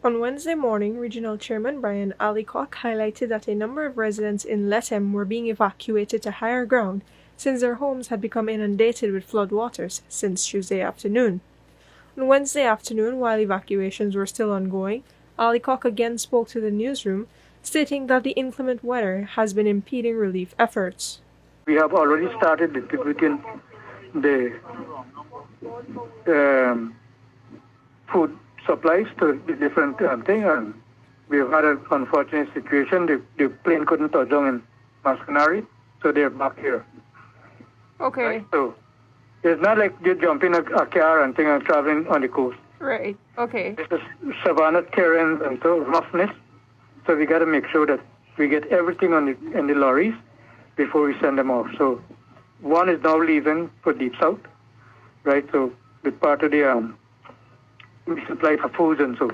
On Wednesday morning, Regional Chairman Brian Allicock highlighted that a number of residents in Lethem were being evacuated to higher ground since their homes had become inundated with floodwaters since Tuesday afternoon. On Wednesday afternoon, while evacuations were still ongoing, Allicock again spoke to the newsroom, stating that the inclement weather has been impeding relief efforts. We have already started distributing the food supplies to the different things, and we've had an unfortunate situation. The plane couldn't touch down in Mascanari, so they're back here. Okay. Right? So it's not like you jump in a car and thing and traveling on the coast. Right. Okay. This is savanna terrain and so roughness. So we got to make sure that we get everything in the lorries before we send them off. So one is now leaving for Deep South, right? So with part of the we supply for foods and so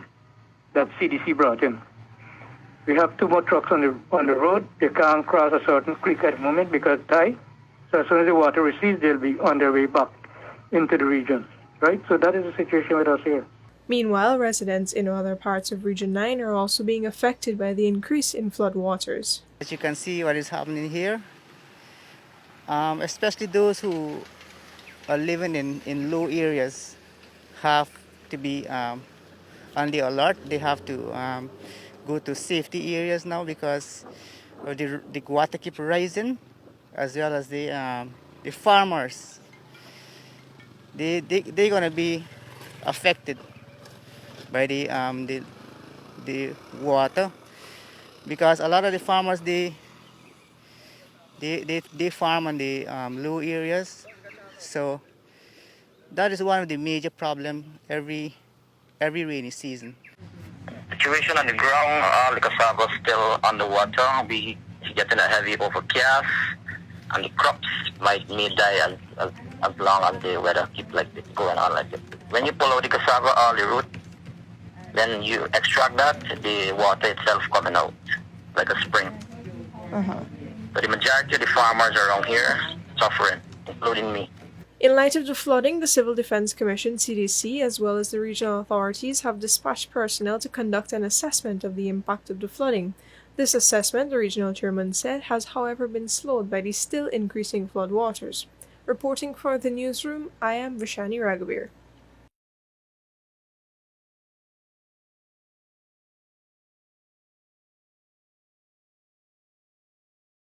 that CDC brought in. We have 2 more trucks on the road. They can't cross a certain creek at the moment because it's high. So as soon as the water recedes, they'll be on their way back into the region, right? So that is the situation with us here. Meanwhile, residents in other parts of Region 9 are also being affected by the increase in floodwaters. As you can see what is happening here, especially those who are living in low areas have to be on the alert. They have to go to safety areas now because the water keep rising, as well as the farmers. They're gonna be affected by the water, because a lot of the farmers they farm on the low areas, so that is one of the major problems every rainy season. Situation on the ground, the cassava is still underwater. We getting a heavy overcast, and the crops might may die as long as the weather keep like this, going on like this. When you pull out the cassava or the root, then you extract that, the water itself coming out like a spring. But the majority of the farmers around here suffering, including me. In light of the flooding, the Civil Defense Commission, CDC, as well as the regional authorities have dispatched personnel to conduct an assessment of the impact of the flooding. This assessment, the regional chairman said, has however been slowed by the still increasing floodwaters. Reporting for the newsroom, I am Vishani Raghavir.